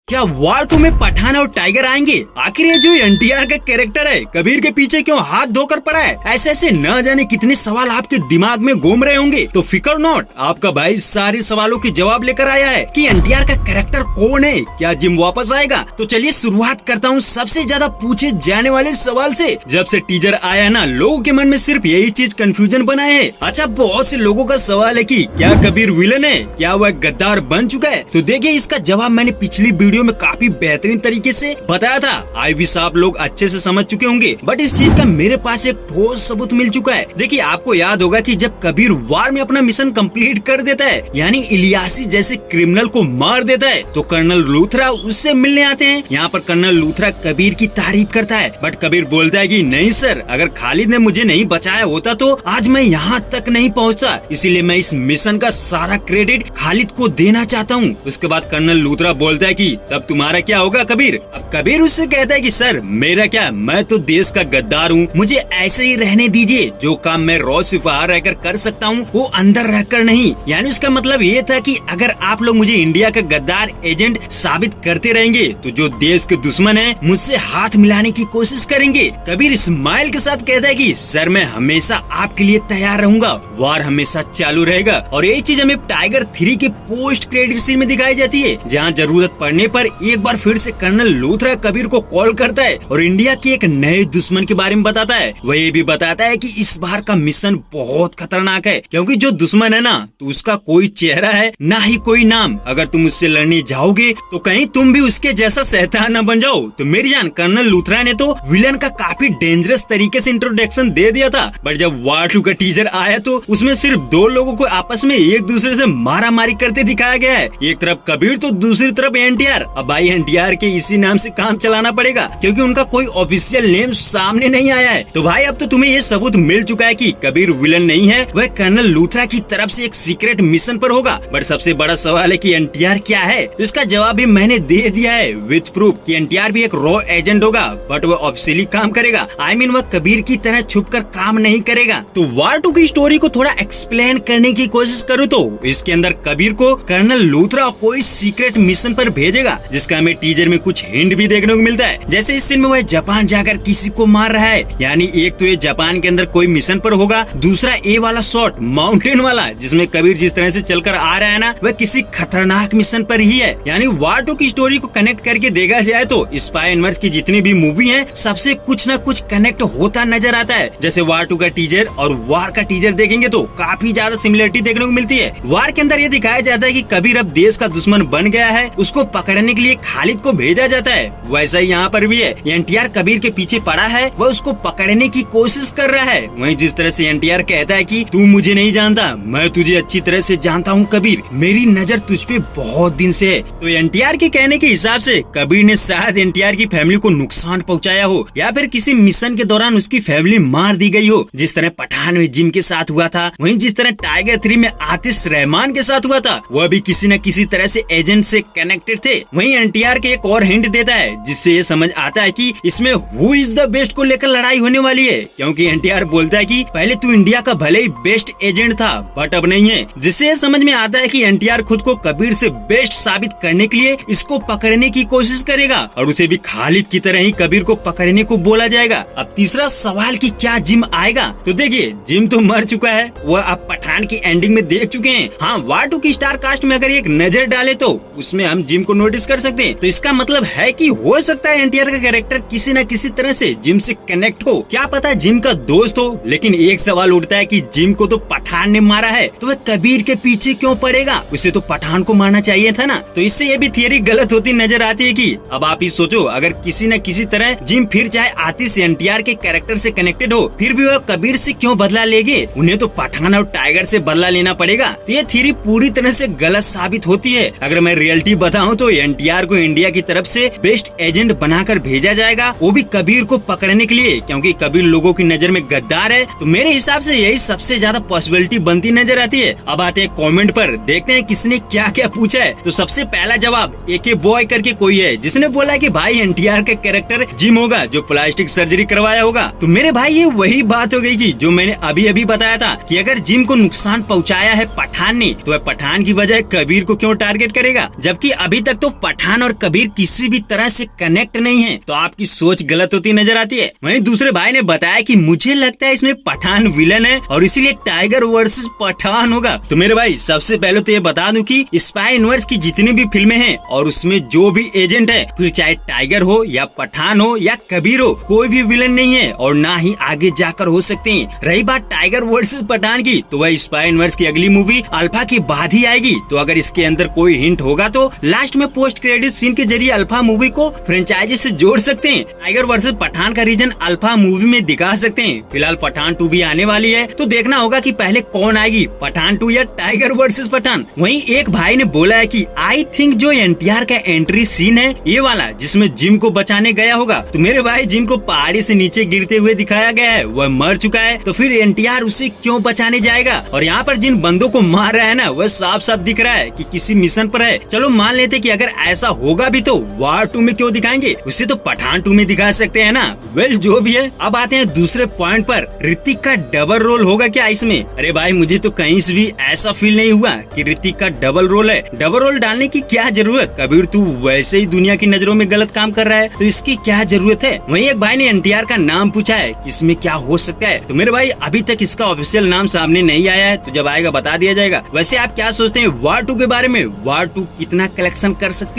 क्या वार 2 में पठान और टाइगर आएंगे? आखिर ये जो एनटीआर का कैरेक्टर है कबीर के पीछे क्यों हाथ धोकर पड़ा है? ऐसे ऐसे न जाने कितने सवाल आपके दिमाग में घूम रहे होंगे, तो फिकर नॉट, आपका भाई सारे सवालों के जवाब लेकर आया है कि एनटीआर का कैरेक्टर कौन है, क्या जिम वापस आएगा। तो चलिए शुरुआत करता हूँ सबसे ज्यादा पूछे जाने वाले सवाल से। जब से टीजर आया ना, लोगों के मन में सिर्फ यही चीज कंफ्यूजन बनाए है। अच्छा, बहुत से लोगों का सवाल है कि क्या कबीर विलन है, क्या वह गद्दार बन चुका है? तो देखिए, इसका जवाब मैंने पिछली वीडियो में काफी बेहतरीन तरीके से बताया था। आई विश आप लोग अच्छे से समझ चुके होंगे, बट इस चीज का मेरे पास एक ठोस सबूत मिल चुका है। देखिए, आपको याद होगा कि जब कबीर वार में अपना मिशन कंप्लीट कर देता है, यानी इलियासी जैसे क्रिमिनल को मार देता है, तो कर्नल लूथरा उससे मिलने आते हैं। यहाँ पर कर्नल लूथरा कबीर की तारीफ करता है, बट कबीर बोलता है कि नहीं सर, अगर खालिद ने मुझे नहीं बचाया होता तो आज मैं यहाँ तक नहीं पहुँचता, इसीलिए मैं इस मिशन का सारा क्रेडिट खालिद को देना चाहता हूँ। उसके बाद कर्नल लूथरा बोलता है कि तब तुम्हारा क्या होगा कबीर? अब कबीर उससे कहता है कि सर मेरा क्या, मैं तो देश का गद्दार हूँ, मुझे ऐसे ही रहने दीजिए। जो काम मैं रोज सिपाही रहकर कर सकता हूँ वो अंदर रहकर नहीं। यानी उसका मतलब ये था कि अगर आप लोग मुझे इंडिया का गद्दार एजेंट साबित करते रहेंगे तो जो देश के दुश्मन है मुझसे हाथ मिलाने की कोशिश करेंगे। कबीर स्माइल के साथ कहता है कि सर मैं हमेशा आपके लिए तैयार रहूंगा, वार हमेशा चालू रहेगा। और यही चीज हमें टाइगर 3 के पोस्ट क्रेडिट सीन में दिखाई जाती है, जहाँ जरूरत पड़ने पर एक बार फिर से कर्नल लूथरा कबीर को कॉल करता है और इंडिया के एक नए दुश्मन के बारे में बताता है। वह ये भी बताता है कि इस बार का मिशन बहुत खतरनाक है, क्योंकि जो दुश्मन है ना, तो उसका कोई चेहरा है ना ही कोई नाम। अगर तुम उससे लड़ने जाओगे तो कहीं तुम भी उसके जैसा शैतान न बन जाओ। तो मेरी जान, कर्नल लूथरा ने तो विलन का काफी डेंजरस तरीके से इंट्रोडक्शन दे दिया था, बट जब वार 2 का टीजर आया तो उसमें सिर्फ दो लोगों को आपस में एक दूसरे से मारा मारी करते दिखाया गया है। एक तरफ कबीर तो दूसरी तरफ एनटीआर। अब भाई एनटीआर के इसी नाम से काम चलाना पड़ेगा, क्योंकि उनका कोई ऑफिशियल नेम सामने नहीं आया है। तो भाई अब तो तुम्हें ये सबूत मिल चुका है कि कबीर विलन नहीं है, वह कर्नल लूथरा की तरफ से एक सीक्रेट मिशन पर होगा। बट सबसे बड़ा सवाल है कि एनटीआर क्या है, तो इसका जवाब भी मैंने दे दिया है विथ प्रूफ कि एनटीआर भी एक रॉ एजेंट होगा, बट वह ऑफिशियली काम करेगा। आई मीन वह कबीर की तरह छुप कर काम नहीं करेगा। तो वार 2 की स्टोरी को थोड़ा एक्सप्लेन करने की कोशिश करूँ तो इसके अंदर कबीर को कर्नल लूथरा कोई सीक्रेट मिशन पर भेजेगा, जिसका हमें टीजर में कुछ हिंट भी देखने को मिलता है। जैसे इस सीन में वह जापान जाकर किसी को मार रहा है, यानी एक तो ये जापान के अंदर कोई मिशन पर होगा, दूसरा ए वाला शॉट माउंटेन वाला जिसमें कबीर जिस तरह से चलकर आ रहा है ना, वह किसी खतरनाक मिशन पर ही है। यानी वार 2 की स्टोरी को कनेक्ट करके देखा जाए तो स्पाई यूनिवर्स की जितनी भी मूवी है सबसे कुछ न कुछ कनेक्ट होता नजर आता है। जैसे वार 2 का टीजर और वार का टीजर देखेंगे तो काफी ज्यादा सिमिलरिटी देखने को मिलती है। वार के अंदर ये दिखाया जाता है कि कबीर अब देश का दुश्मन बन गया है, उसको पकड़ने के लिए खालिद को भेजा जाता है। वैसा ही यहाँ पर भी है, एनटीआर कबीर के पीछे पड़ा है, वह उसको पकड़ने की कोशिश कर रहा है। वहीं जिस तरह से एनटीआर कहता है कि तू मुझे नहीं जानता, मैं तुझे अच्छी तरह से जानता हूँ कबीर, मेरी नजर तुझ पे बहुत दिन से है। तो एनटीआर के कहने के हिसाब से कबीर ने शायद एनटीआर की फैमिली को नुकसान पहुँचाया हो, या फिर किसी मिशन के दौरान उसकी फैमिली मार दी गई हो, जिस तरह पठान में जिम के साथ हुआ था। वहीं जिस तरह टाइगर 3 में आतिश रहमान के साथ हुआ था, वह भी किसी न किसी तरह से एजेंट से कनेक्टेड थे। वहीं एनटीआर के एक और हिंट देता है, जिससे ये समझ आता है कि इसमें हु इज द बेस्ट को लेकर लड़ाई होने वाली है, क्योंकि एनटीआर बोलता है कि पहले तू इंडिया का भले ही बेस्ट एजेंट था, बट अब नहीं है। जिससे ये समझ में आता है कि एनटीआर खुद को कबीर से बेस्ट साबित करने के लिए इसको पकड़ने की कोशिश करेगा, और उसे भी खालिद की तरह ही कबीर को पकड़ने को बोला जाएगा। अब तीसरा सवाल कि क्या जिम आएगा, तो देखिए जिम तो मर चुका है, वह आप पठान की एंडिंग में देख चुके हैं। हाँ, वार 2 की स्टार कास्ट में अगर एक नजर डाले तो उसमें हम जिम को नोटिस कर सकते हैं। तो इसका मतलब है कि हो सकता है एनटीआर का कैरेक्टर किसी न किसी तरह से जिम से कनेक्ट हो, क्या पता जिम का दोस्त हो। लेकिन एक सवाल उठता है कि जिम को तो पठान ने मारा है, तो वह कबीर के पीछे क्यों पड़ेगा? उसे तो पठान को मारना चाहिए था ना। तो इससे ये भी थियरी गलत होती नजर आती है कि अब आप ही सोचो, अगर किसी न किसी तरह जिम फिर चाहे आतिश एनटीआर के कैरेक्टर से कनेक्टेड हो, फिर भी वह कबीर से क्यों बदला लेंगे? उन्हें तो पठान और टाइगर से बदला लेना पड़ेगा। तो ये थियरी पूरी तरह से गलत साबित होती है। अगर मैं रियलिटी बताऊं तो एनटीआर को इंडिया की तरफ से बेस्ट एजेंट बनाकर भेजा जाएगा, वो भी कबीर को पकड़ने के लिए, क्योंकि कबीर लोगों की नजर में गद्दार है। तो मेरे हिसाब से यही सबसे ज्यादा पॉसिबिलिटी बनती नजर आती है। अब आते हैं कमेंट पर, देखते हैं किसने क्या क्या पूछा है। तो सबसे पहला जवाब एके बॉय करके कोई है, जिसने बोला कि भाई एनटीआर का कैरेक्टर जिम होगा जो प्लास्टिक सर्जरी करवाया होगा। तो मेरे भाई ये वही बात हो गई कि जो मैंने अभी अभी बताया था कि अगर जिम को नुकसान पहुंचाया है पठान ने, तो वह पठान की बजाय कबीर को क्यों टारगेट करेगा, जबकि अभी तक तो पठान और कबीर किसी भी तरह से कनेक्ट नहीं है तो आपकी सोच गलत होती नजर आती है। वहीं दूसरे भाई ने बताया कि मुझे लगता है इसमें पठान विलन है और इसीलिए टाइगर वर्सेस पठान होगा। तो मेरे भाई सबसे पहले तो ये बता दूं कि स्पाई यूनिवर्स की जितनी भी फिल्में हैं और उसमें जो भी एजेंट है, फिर चाहे टाइगर हो या पठान हो या कबीर हो, कोई भी विलन नहीं है और ना ही आगे जाकर हो सकते हैं। रही बात टाइगर वर्सेस पठान की, तो वह स्पाई यूनिवर्स की अगली मूवी अल्फा के बाद ही आएगी। तो अगर इसके अंदर कोई हिंट होगा तो लास्ट में पोस्ट क्रेडिट सीन के जरिए अल्फा मूवी को फ्रेंचाइजी से जोड़ सकते हैं। टाइगर वर्सेस पठान का रीजन अल्फा मूवी में दिखा सकते हैं। फिलहाल पठान 2 भी आने वाली है तो देखना होगा कि पहले कौन आएगी, पठान 2 या टाइगर वर्सेस पठान। वहीं एक भाई ने बोला है कि आई थिंक जो एनटीआर का एंट्री सीन है ये वाला जिसमें जिम को बचाने गया होगा। तो मेरे भाई जिम को पहाड़ी से नीचे गिरते हुए दिखाया गया है, वह मर चुका है तो फिर एनटीआर उसे क्यों बचाने जाएगा। और यहाँ पर जिन बंदों को मार रहा है ना, वह साफ साफ दिख रहा है कि किसी मिशन पर है। चलो मान लेते कि अगर ऐसा होगा भी तो वार 2 में क्यों दिखाएंगे, उसे तो पठान 2 में दिखा सकते हैं ना। वेल जो भी है, अब आते हैं दूसरे पॉइंट पर, ऋतिक का डबल रोल होगा क्या इसमें। अरे भाई मुझे तो कहीं से भी ऐसा फील नहीं हुआ कि ऋतिक का डबल रोल है। डबल रोल डालने की क्या जरूरत, कबीर तू वैसे ही दुनिया की नजरों में गलत काम कर रहा है तो इसकी क्या जरूरत है। वहीं एक भाई ने एनटीआर का नाम पूछा है कि इसमें क्या हो सकता है। तो मेरे भाई अभी तक इसका ऑफिशियल नाम सामने नहीं आया है, तो जब आएगा बता दिया जाएगा। वैसे आप क्या सोचते हैं वार 2 के बारे में, वार 2 कितना कलेक्शन कर सकते